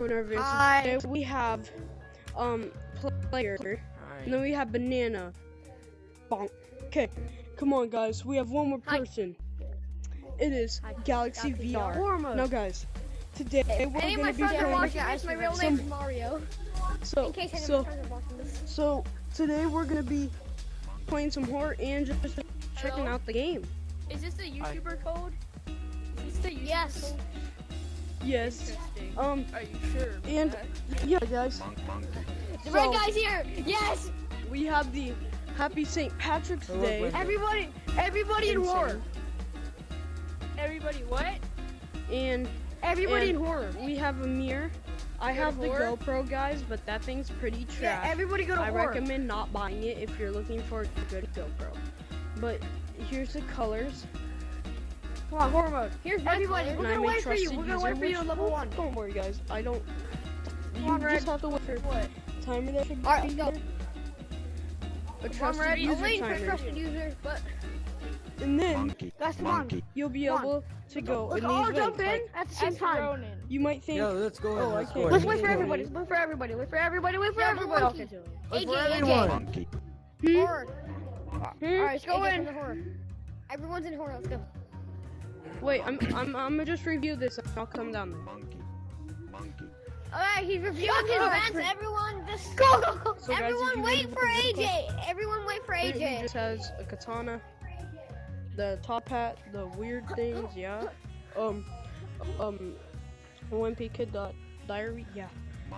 Hi. We have player, and then we have banana. Bonk. Okay, come on guys, we have one more person. It is Galaxy VR. Now guys, today we're gonna be playing my real name is Mario. So today we're gonna be playing some horror and just checking out the game. Is this the YouTuber code? Is this the YouTuber Yes. code? Yes. Are you sure? And yeah, guys. The red guy's here. Yes. We have the Happy St. Patrick's Day. Everybody in horror. Everybody what? And Everybody in horror. we have a mirror. I have the GoPro, guys, but that thing's pretty trash. Yeah, everybody go to I horror. recommend not buying it if you're looking for a good GoPro. But here's the colors. Come on, horror mode. Here's everybody. We're gonna wait for you. We're gonna wait for you on level 1. Don't worry, guys. I don't. Come on, You just have to wait for What? timer that should be. Alright, go. A Come on, trusted Red. I'm user waiting for timer. trusted user, but And then guys, come on. you'll be Come on. able to go Let's in all these jump vents. in Like, at the same time. Ronin. you might think, Yo, let's go. oh, I let's can't. go. Let's wait for everybody. Wait for everybody. Wait for everybody. Wait for everybody. Okay. Wait for AJ. everyone. Horror. Alright, let's go AJ in. Horror. Everyone's in horror. Let's go. Wait, I'm gonna just review this. I'll come down there. Alright, he's reviewing his events. Everyone, just go. So guys, if Everyone, you wait look for at the AJ. Everyone, wait for He AJ. just has a katana, the top hat, the weird things, yeah. OMP Kid Diary, yeah.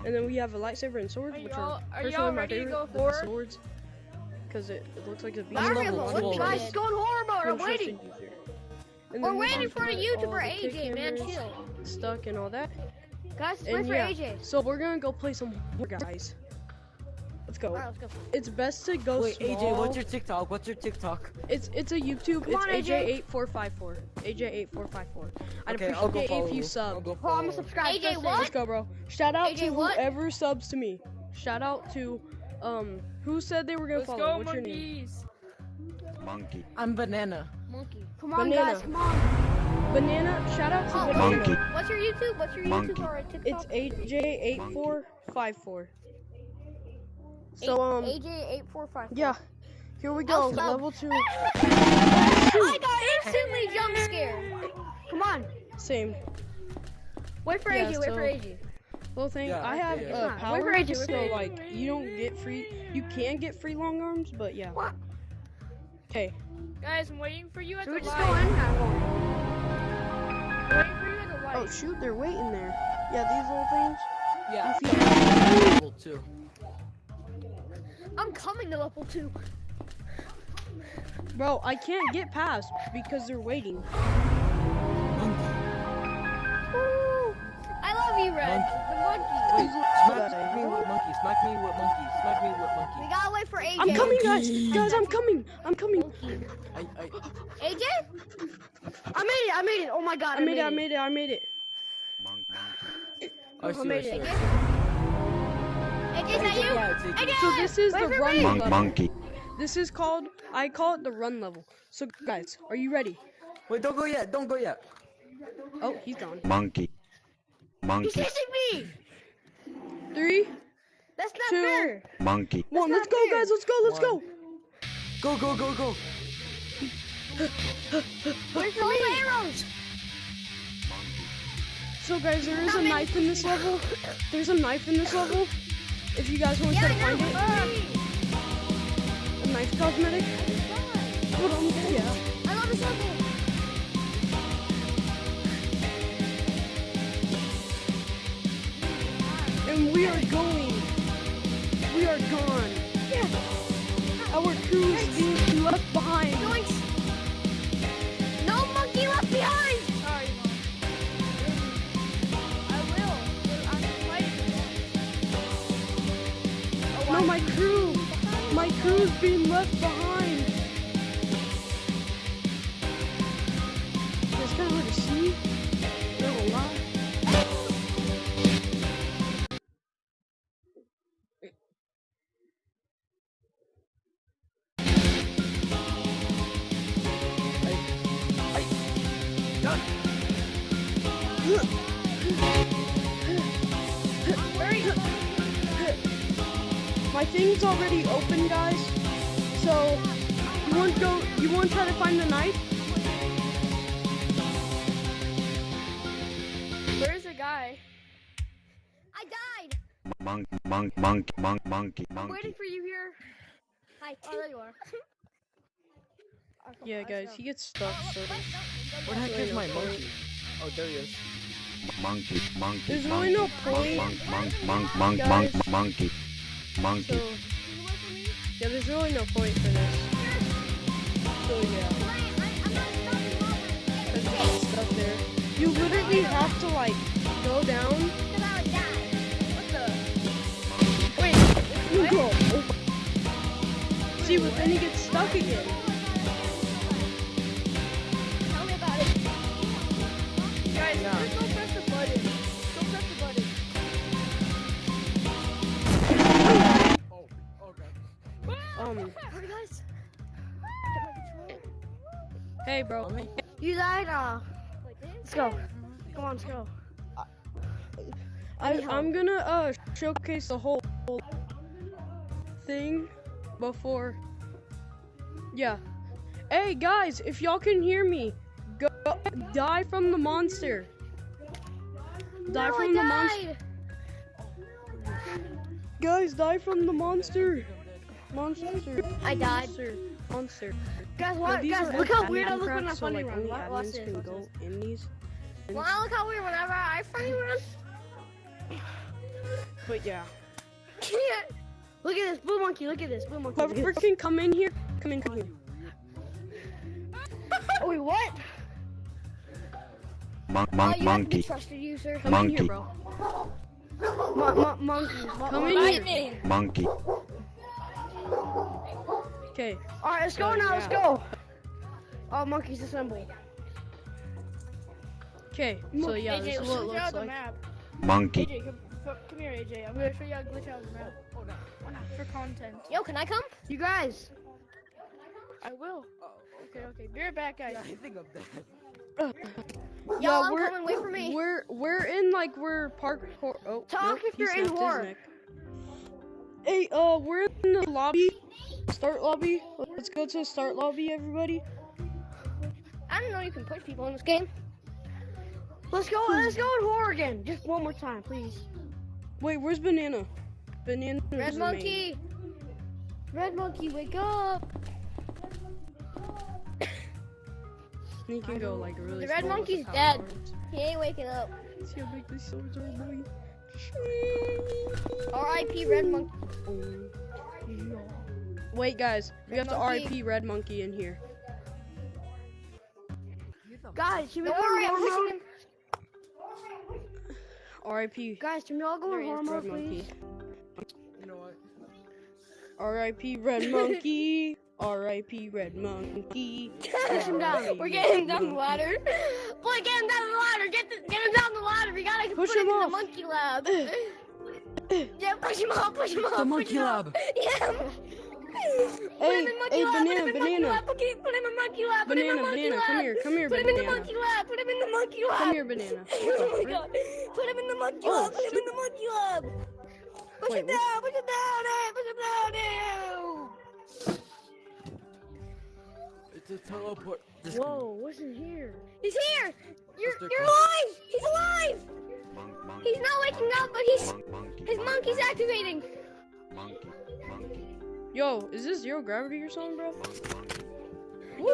And then we have a lightsaber and swords, which are personally my ready to favorite. go forward? The swords, because it looks like a beast. Mario, level let's 12. guys go in horror mode. I'm Trusted waiting. user. And We're then we waiting have for a all YouTuber, the AJ, man, cameras chill. stuck and all that. Guys, wait And for yeah, AJ. so we're gonna go play some horror, guys. Let's go. Alright, let's go. It's best to go Wait, small. AJ, what's your TikTok? What's your TikTok? It's a YouTube. Come on, it's AJ. AJ8454. AJ8454. I'd Okay, I'll go appreciate follow if you you. sub. I'll go Oh, I'm follow gonna you. subscribe. AJ, first what? Let's go, bro. Shout out AJ, to what? whoever subs to me. Shout out to who said they were gonna Let's follow. go, What's your name? monkeys. I'm Banana. Monkey. Come on, Banana. guys, come on. Banana. Shout out to Oh, Banana. what's your YouTube? What's your YouTube or It's TikTok? AJ8454. So AJ8454. yeah. Here we go. I'll sub. Level 2. I got instantly jump scared. Come on. Same. Wait for Yeah, AJ. Wait so- for AJ. Little thing. Yeah, I have yeah. Wait power, for AJ, wait for so AJ. like you don't get free. You can get free long arms, but yeah. What? Okay. Guys, I'm waiting for you at Should the we just light. go in? I'm waiting for you at the light. Oh shoot, they're waiting there. Yeah, these little things. Yeah. You feel- Level 2. I'm coming to level 2. Bro, I can't get past because they're waiting. Ooh, I love you, Red. The monkey. Wait, smack me with monkey. Smack me with monkey. Smack me with We monkey. gotta wait for AJ. I'm coming, guys. Guys, I'm coming. I'm coming. AJ? I made it. I made it. Oh my god. I made it. I made it. I see, I see. AJ, is that you? Yeah, it's AJ. AJ! So this is wait the for run me. level. This is called, I call it the run level. So guys, are you ready? Wait, don't go yet. Don't go yet. Oh, he's gone. He's chasing me. 3, That's not 2, fair. 1. not Let's go, fair. guys. Let's go. Let's go. Go, go, go, go. Where's all the arrows? So guys, there is a knife in this level. There's a knife in this level. If you guys want to try to find it. A knife cosmetic. Yeah. I love this level. And we are going. We are gone. Yeah. Our crew is being left behind. Yoinks. No monkey left behind. Sorry, Mom. I will. I'm fighting. No, my crew's being left behind. It's kind of hard to see. Not a lot. my thing's already open, guys. So you want to go? You want to try to find the knife? Where's the guy? I died. Monkey. I'm waiting for you here. Hi. Oh, there you are. Yeah, guys, he gets stuck. So Where the heck is my monkey? Oh, there he is. Monkey. there's really no point. Monkey. So yeah, there's really no point for this. So yeah, there's a lot of stuff there. You literally have to like go down. Wait, You go. See, but then he gets stuck again. Tell me about it. guys, Yeah. just go press the button. Go press the button. Oh, okay. Hurry, guys. Hey, bro. You died. Let's go. Come on, let's go. I'm gonna showcase the whole thing before. Yeah. Hey guys, if y'all can hear me, go die from the monster. Die from the monster. Guys, die from the monster. Monster. I died. Monster. Guys, Now, what? these Guys, are look how admin weird I look when I cracks, so, funny like, run. only Watch admins this. can Watch go this. in these. Well, I look how weird whenever I funny run. But yeah. Look at this blue monkey. Look at this blue monkey. Look at Whoever this. can come in here, come in here. Oh, wait, what? Monkey. Trusted you, sir. Come in Monkey. here, bro. Monkey. Come in here. Monkey. Okay. All right, let's go now. Let's go. All monkeys assemble. Okay. So yeah, AJ, this is let's what it show you looks out the like. map. Monkey. AJ, come here, AJ. I'm gonna show you how to glitch out the map. Oh no, for content. Yo, can I come? You guys. I will. Okay. Be right back, guys. Yeah, I think I'm dead. Yo, I'm we're- coming. Wait for me. We're in like we're park. Oh, Talk nope, if he you're in snapped his war. neck. Hey, we're in the lobby. Start lobby. Let's go to the start lobby, everybody. I didn't know you can push people in this game. Let's go in horror again. Just one more time, please. Wait, where's Banana? Banana. Red monkey. Red monkey, wake up. He can go like really. The red slow with monkey's power dead. arms. He ain't waking up. See how big this swords are, boy. R.I.P. Red monkey. Wait, guys, we have to monkey. RIP Red Monkey in here. Guys, can we Don't go worry, in I'm horror pushing mode? him. RIP Guys, can we all go in horror Red mode, Monkey. please? You know what? RIP Red Monkey. RIP Red Monkey. Push him down. We're getting him down the ladder. Boy, get him down the ladder. Get him down the ladder. We gotta Push put him him in the off. monkey lab. Yeah, push him off. Push him off. The push monkey him off. lab. Yeah. Hey, hey, Banana, Put him in Banana. Put him in monkey lab. Put him in Banana, monkey Banana, lab. come here, Put him in the Banana. monkey lab. Put him in the monkey lab. Come here, Banana. Oh my god. Put him in the monkey Oh, lab. Put him in the monkey lab. Push Wait, him down. Push him down. Hey, push him down. Hey. It's a teleport. Whoa, what's in here? He's here. You're Mr. alive. He's alive. He's not waking up, but his monkey's activating. Yo, is this zero gravity or something, bro? He's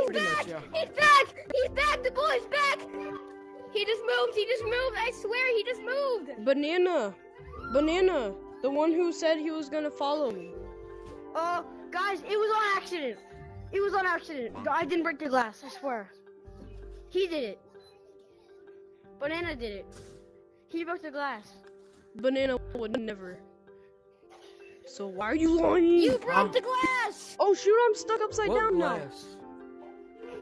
Pretty back. much, yeah. He's back. He's back. The boy's back. He just moved. He just moved. I swear, he just moved. Banana, the one who said he was gonna follow me. Guys, it was on accident. It was on accident. I didn't break the glass, I swear. He did it. Banana did it. He broke the glass. Banana would never. So why are you lying? You broke the glass. Oh shoot, I'm stuck upside What down now. glass?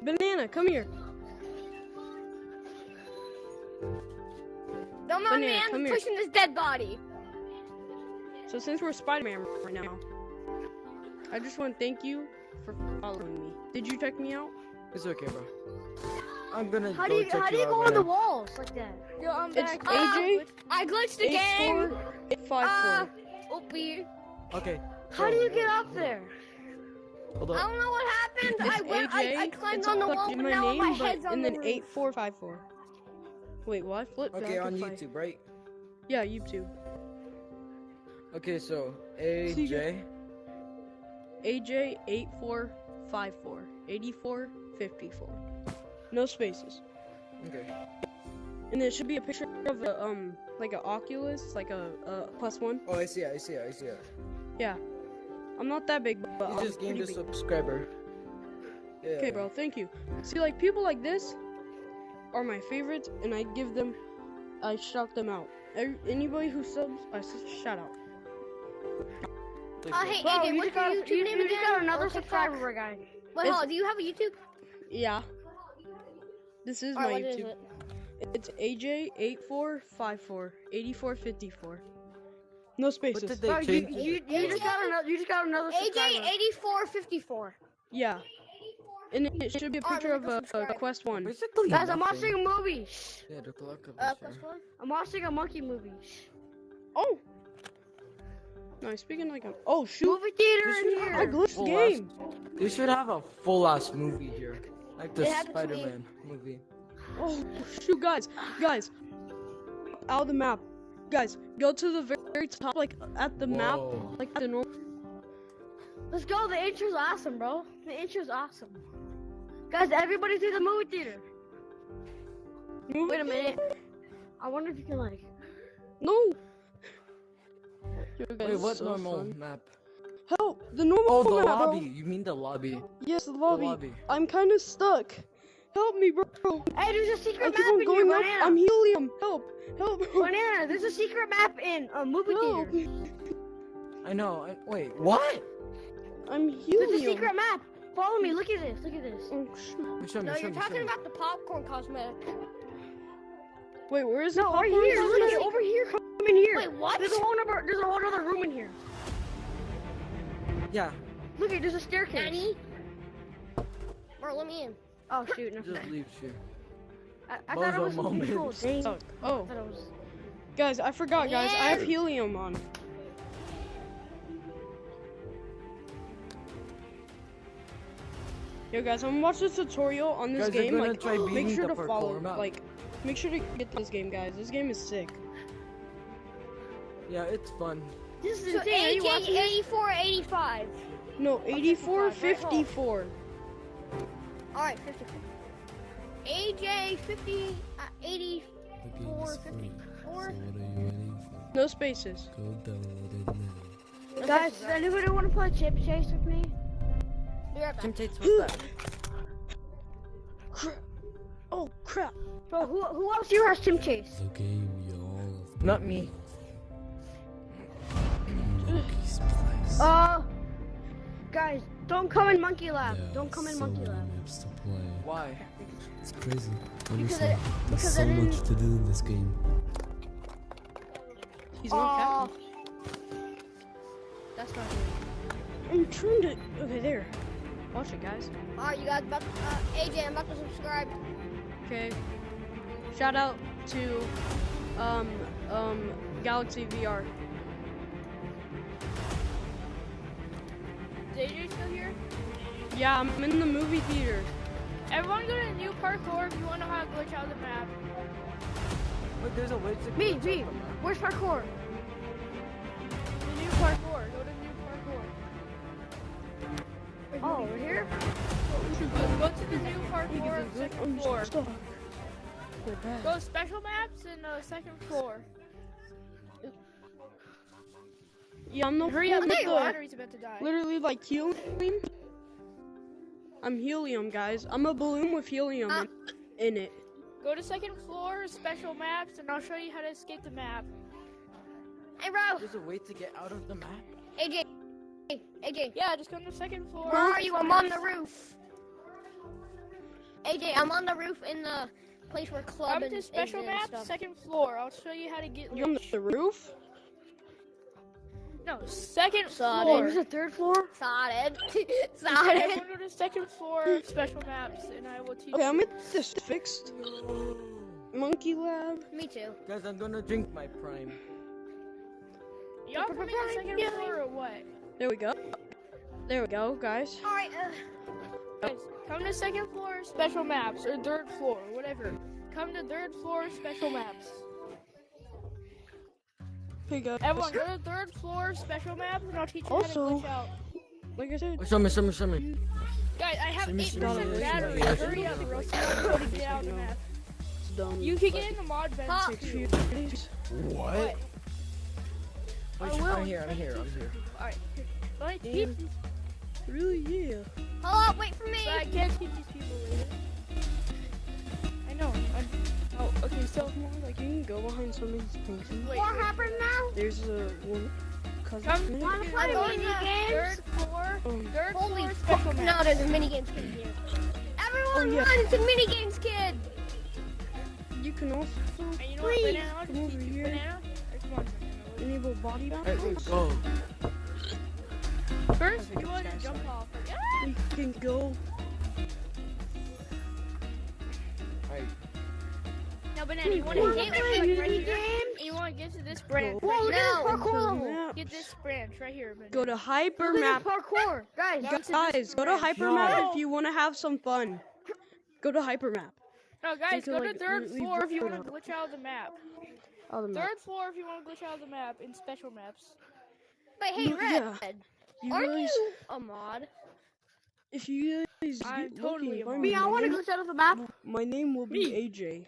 Banana, come here. Don't mind me. Banana, come I'm here. pushing this dead body. So since we're Spider-Man right now, I just want to thank you for following me. Did you check me out? It's okay, bro. I'm gonna How go do check you out go right on the now. walls like that? Yo, I'm It's back. AJ. I glitched again. 84854. Opie. Okay, How do you get up there? Hold I up. don't know what happened. It's I AJ. climbed It's on the like wall, in but my now name, my but head's on and the then roof. 8454. Wait, what? Flip Okay, back on and play. YouTube, right? Yeah, YouTube. Okay, so you AJ. AJ 8454 8454. No spaces. Okay. And there should be a picture of a like an Oculus, like a +1. Oh, I see it. I see it. I see it. Yeah. I'm not that big, but You I'm just gained pretty a big. subscriber. Yeah. Okay, bro, thank you. See, like, people like this are my favorites, and I shout them out. Anybody who subs, I shout out. Hey, Bro, AJ, you what's just your got, YouTube you, name you again? just got another Or TikTok? subscriber, guy. Wait, hold on. Do you have a YouTube? Yeah. This is Alright, my what is YouTube. it? It's AJ8454 8454. No spaces. What did they Bro, change? you just got another subscriber. AJ8454. Yeah. And it should be a Alright, picture let me go of a subscribe. Quest 1. Basically Guys, I'm nothing. watching a movie. Yeah, the clock of Plus one? I'm watching a monkey movie. Oh! No, speaking like I'm. Oh, shoot! Movie theater in This here. I glitched the Full game! They should have a full ass movie here. Like the It happened to me. Spider-Man movie. Oh, shoot, guys! Out of the map. Guys, go to the very top, like, at the map. Whoa. Like, the normal. Let's go. The intro's awesome, bro. The intro's awesome. Guys, everybody to the movie theater. Wait a minute. I wonder if you can like. No! Yo, guys, Wait, what so normal fun. map? Help! The normal Oh, the map, bro. lobby. You mean the lobby? Yes, the lobby. lobby. I'm kind of stuck. Help me, bro. Hey, there's a I secret keep map on in going here, up. Banana. I'm helium. Help! Help! Banana, there's a secret map in a movie Help! theater. I know. Wait, what? I'm There's a helium. secret map. Follow me. Look at this. Look at this. Oh, shoot. Show me, No, show you're me, show talking me. about the popcorn cosmetic. Wait, where is the No, right popcorn? here. Look at over here. Come in here. Wait, what? There's a whole other room in here. Yeah, Look at there's a staircase. Nanny? Bro, let me in. Oh shoot, no. just leave you. I thought it was Bozo some people. moments. Dang. Oh, I oh, thought it was. guys, I forgot, guys. I have Yeah. helium on. Yo, guys, I'm gonna watch the tutorial on this Guys, they're game. gonna Like, try make beating sure the to follow. parkour map. Like, make sure to get this game, guys. This game is sick. Yeah, it's fun. This is So insane. Are you watching this? AJ8485. No, 84, 55, right? 54. Alright, 54. AJ50, 84, 54. No spaces. Guys, does anybody want to play Chip Chase with me? Be right back. Temptates, what's that? Crap. Oh, crap. Bro, who else here has Chip Chase? The game y'all have Not me. Monkey's Place. Guys, don't come in Monkey Lab. Yeah, Don't come in so Monkey many Lab. maps to play. Why? It's crazy. Because Honestly, it- there's because so I didn't- much to do in this game. He's not Oh, That's not good. I'm trying to. Okay, there. Watch it, guys. Alright, you guys, about to, AJ, I'm about to subscribe. Okay. Shout out to Galaxy VR. Is AJ still here? Yeah, I'm in the movie theater. Everyone go to new parkour if you want to know how to glitch out of the map. Wait, there's a way to me. glitch out the map. Where's parkour? The new parkour. Go to new parkour. Oh, over here? Go to the new parkour on the second floor. Stuck. We're back. Go special maps in the second floor. Yeah, I'm the Hurry up, one the with the battery's about to die. literally like helium. I'm helium, guys. I'm a balloon with helium in it. Go to second floor, special maps, and I'll show you how to escape the map. Hey, bro. There's a way to get out of the map. AJ. AJ. Yeah, just go to the second floor. Where are you? I'm on the roof. AJ, I'm on the roof in the place where club Come to special and map, stuff. second floor. I'll show you how to get. You're on the roof? No, second Solid. floor. There's a third floor? Solid. Solid. Everyone go to second floor, special maps, and I will teach Okay, you. I'm gonna get this fixed. Monkey Lab. Me too. Guys, I'm gonna drink my prime. Y'all coming to second floor or what? There we go. There we go, guys. Alright, Guys, come to second floor special maps or third floor, whatever. Come to third floor special maps. Hey guys. Everyone, go to third floor special maps, and I'll teach you how Also- to glitch out. Like I said, Show me. Guys, I have Show me, 8% show me. battery. Hurry up, or else I'm not going to get out of the map. it's done. You can get in the mod vents Huh. too. What? I will. I'm here. Alright, let me teach these. Really? Yeah. hold up, wait for me. But I can't teach these people later. I know. Oh, okay, so Like you can go behind some of these things. wait. What happened now? There's a one cousin. Come Wanna to play the mini games? third floor. Third Holy floor fuck! special No, map. there's a mini games kid here. Everyone yeah. run! It's a mini games kid. You can also And you know Please, what, Banana? I'll come just over teach you here. Banana. Or come on, Banana. enable body bounce. Alright, go. First, think you it's want to guys, jump sorry. off. Like, We can go. Alright. Now, Banana, you want to get Mini right here. games. And you want to get to this branch Go. right Whoa, look here. at this parkour level. Map. Get this branch right here, Banana. Go to hyper Look at map. this parkour, guys. Guys, go to hyper No. map if you want to have some fun. Go to hyper map. No, guys, Take it go to like- third leave floor if you it want to out. glitch out of the map. Oh, the map. Third floor if you want to glitch out of the map in special maps. But hey, No, Red, yeah. You aren't guys, you a mod? if you guys I'm get totally looking, a find mod. me, Me, I my want to name- glitch out of the map. My name will be AJ.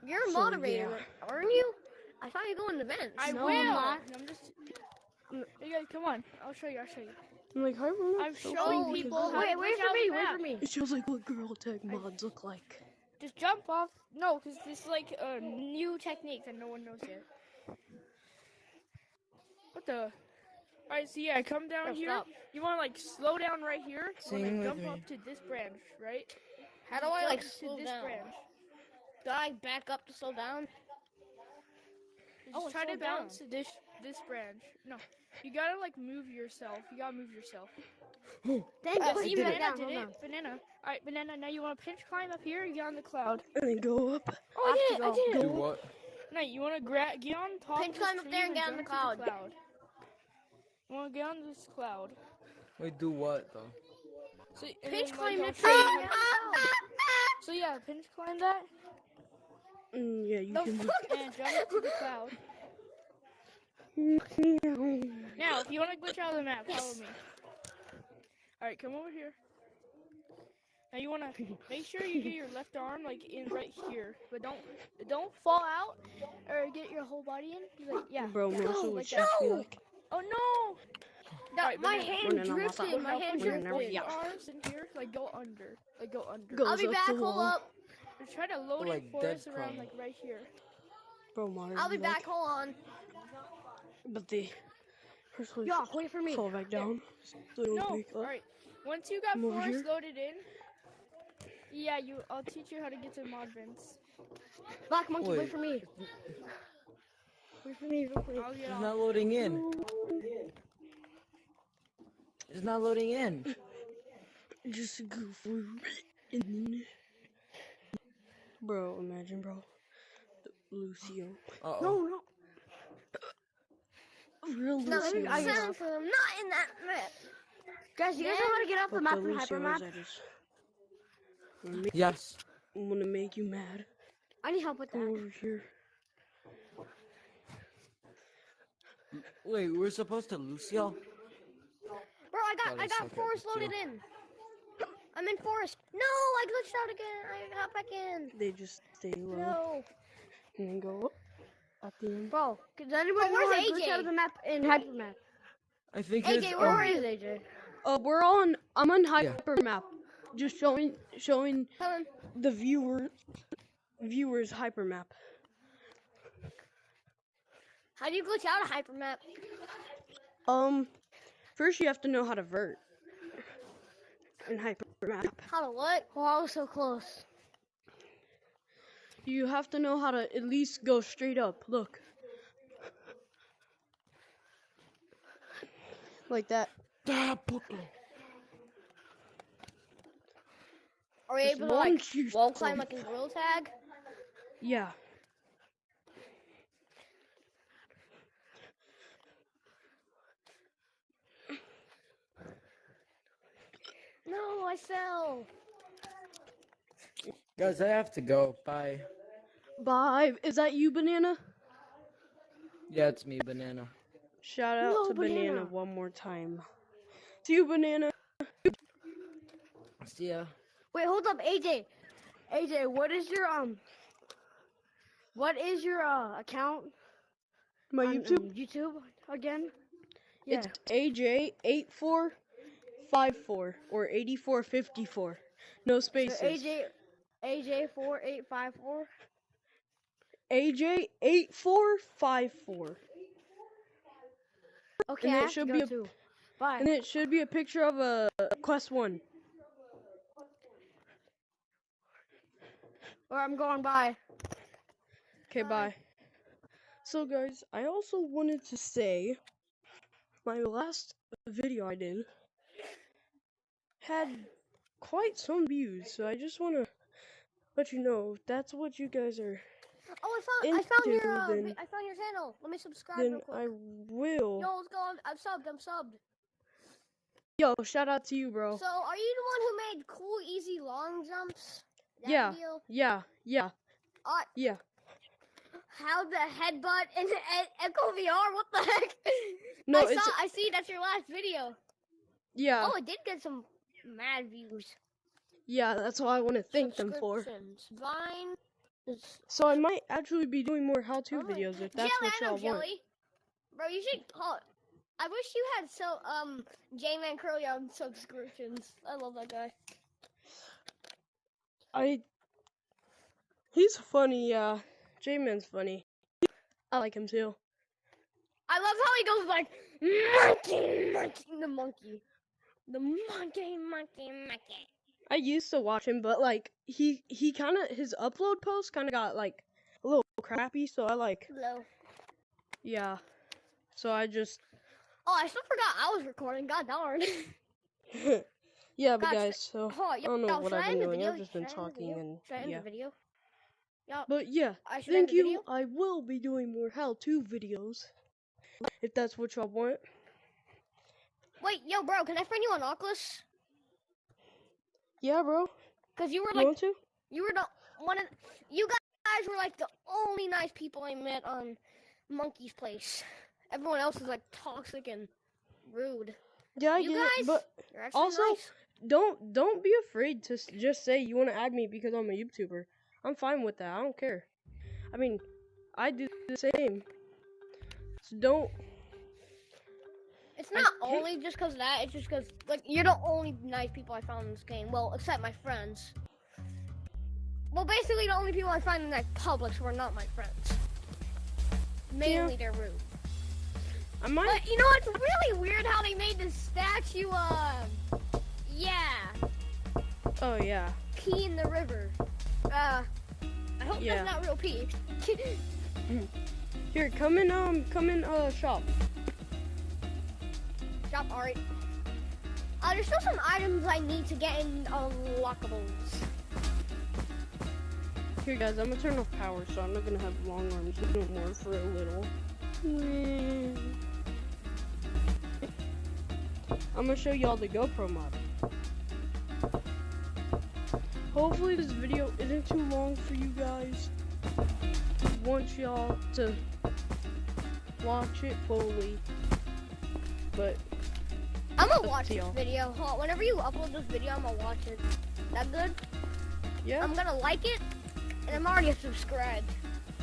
You're a So, moderator, aren't you? I saw you go in the vents. I No, will. I'm not. I'm just. You guys, come on. I'll show you. I'm like hyper map. I'm so showing fun. people Oh, how wait, to wait glitch for out me, the wait map. for me. It shows like what girl tag mods look like. Just jump off. No, because this is like a new technique that no one knows yet. What the? Alright, so yeah, come down Oh, here. stop. You want to like slow down right here. Sing and with jump me. up to this branch, right? How do I like Jump slow to this down? branch. Do I back up to slow down? Just Oh, try to slow down. bounce to this branch. No, you gotta like move yourself. You gotta move yourself. Then Oh, put see, it Banana down. did Hold it. on. Banana. Alright, Banana. Now you want to pinch climb up here. And get on the cloud. And then go up. Oh, I did it. I did it. Do what? No, you want to get on top. Pinch of this climb up tree there and get on jump the to cloud. You want to get on this cloud. Wait, do what though? So, and Pinch then, climb like, the I'll tree. show you how to- So yeah, pinch climb that Yeah, you The can. fuck? and jump up to the cloud. Now, if you want to glitch out of the map, follow me. Alright, come over here. Now you want to make sure you get your left arm like in right here, but don't fall out or get your whole body in. Like, yeah. Bro, Melissa would like shoot me that. like. Oh no! Alright, My Banana. hand No, no, no, drifted. My Now hand put your drifted. yeah. arms in here, like go under, Go. I'll be Goes up back. the Hold wall. up. Just try to load Like it for us dead around crumb. like right here. Bro, Mario. I'll be like, back. Hold on. But they first one Yo, wait for me. fall back down. So they don't No, wake up. alright. Once you got Come over forest here. loaded in, yeah, I'll teach you how to get to mod vents. Black monkey, wait Wait. for me. Wait for me. Wait for me. I'll get It's off. not loading in. It's not loading in. Just go for it. And then, bro, imagine, bro. Lucio. Uh oh. No, no. Real No, Lucio. I get for them. Not in that map. Guys, you guys know how to get off the But map the in hyper map? Lucios, Yes. I'm gonna make you mad. I need help with Come that. over here. Wait, we're supposed to Lucio? Bro, I Gotta got suck at forest this loaded deal. in. I'm in forest. No, I glitched out again. I got back in. They just stay low No. and then go up at the end. Bro, does anyone But know where's how to glitch AJ? out of the map in hyper map? I think AJ, it's where is AJ? We're on. I'm on hyper map. Just showing Tell him. the viewers hyper map. How do you glitch out of hyper map? First you have to know how to vert in hyper map. How to what? Oh, I was so close. You have to know how to at least go straight up. Look. Like that. Are we Just able to like launch yourself. wall climb like in Gorilla Tag? Yeah. I fell. Guys, I have to go. Bye. Bye. Is that you, Banana? Yeah, it's me, Banana. Shout out No, to Banana Banana. one more time. To you, Banana. See ya. Wait, hold up, AJ. AJ, what is your account My on YouTube. YouTube again? Yeah. It's AJ8454 or 8454. No So spaces. AJ4854. AJ8454. Okay, And I it have should to be go a- too. Bye. And it should be a picture of a Quest 1. Or I'm going by. Okay, bye. So guys, I also wanted to say my last video I did had quite some views, so I just want to let you know if that's what you guys are, Oh, I found your then- I found your channel. Let me subscribe then real quick. I will. Yo, let's go. I'm subbed. I'm subbed. Yo, shout out to you, bro. So, are you the one who made cool, easy, long jumps? That Yeah. Video? Yeah. Uh, Yeah. How the headbutt and Echo VR? What the heck? No, I see. That's your last video. Yeah. Oh, it did get some mad views. Yeah, that's what I want to thank them for. Subscriptions. Vine. So I might actually be doing more how-to Oh my- videos if that's Jelly, what I know y'all want. Jelly. Bro, you should call. I wish you had J-Man Curly on subscriptions. I love that guy. He's funny, yeah. J-Man's funny. I like him too. I love how he goes like monkey. The monkey. I used to watch him, but like he kind of his upload post kind of got like a little crappy, so I like Hello. yeah. So I just Oh, I still forgot I was recording. God darn. yeah, but Gosh, guys, so Oh, I don't know what should I I've end been the doing. video? I've just been Should I end the talking video? and Should I end yeah. the video? Yeah. But yeah, I should end thank the you. video? I will be doing more how-to videos if that's what y'all want. Wait, yo, bro, can I friend you on Oculus? Yeah, bro. Cause you were You like, want to? you were the you guys were like the only nice people I met on Monkey's Place. Everyone else is like toxic and rude. Yeah, I You get guys- it. But You're actually Also, nice. don't be afraid to just say you want to add me because I'm a YouTuber. I'm fine with that. I don't care. I mean, I do the same. So don't. It's not only just because of that. It's just because like you're the only nice people I found in this game. Well, except my friends. Well, basically the only people I find in like Publix were not my friends. Mainly they're rude. I might. But you know what's really weird? How they made this statue of Oh yeah. pee in the river. I hope Yeah. that's not real pee. Here, come in shop. Shop, alright. There's still some items I need to get in unlockables. Here, guys, I'm gonna turn off power, so I'm not gonna have long arms no more for a little. I'm gonna show y'all the GoPro mod. Hopefully this video isn't too long for you guys. I want y'all to watch it fully. But I'm gonna Up watch to this y'all. video. Whenever you upload this video, I'm gonna watch it. That good? yeah, I'm gonna like it, and I'm already subscribed.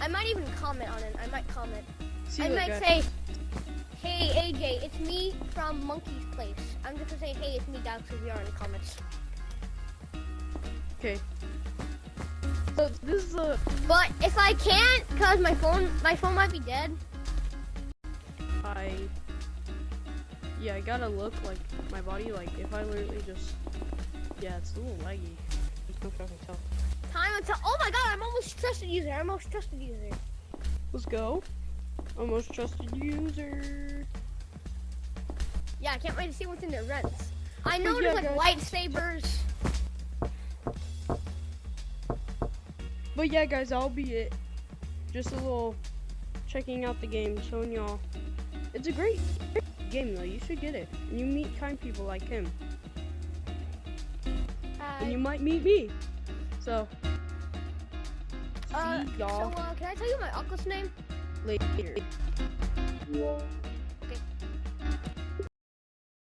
I might even comment on it. I might comment. see I you might guys. say, hey AJ, it's me from Monkey's Place. I'm just gonna say, hey, it's me, Galaxy VR in the comments. Okay. So this is a But if I can't, cause my phone might be dead. Yeah, I gotta look like my body, like if I literally just, yeah, it's a little laggy. There's no fucking tell. Time until, oh my god, I'm almost trusted user. I'm almost trusted user. Let's go. Almost trusted user. Yeah, I can't wait to see what's in their rents. I know Yeah, there's like lightsabers. But yeah, guys, that'll be it. Just a little checking out the game, showing y'all. It's a great game though. You should get it. And you meet kind people like him. and you might meet me. So, see So, y'all can I tell you my uncle's name? later.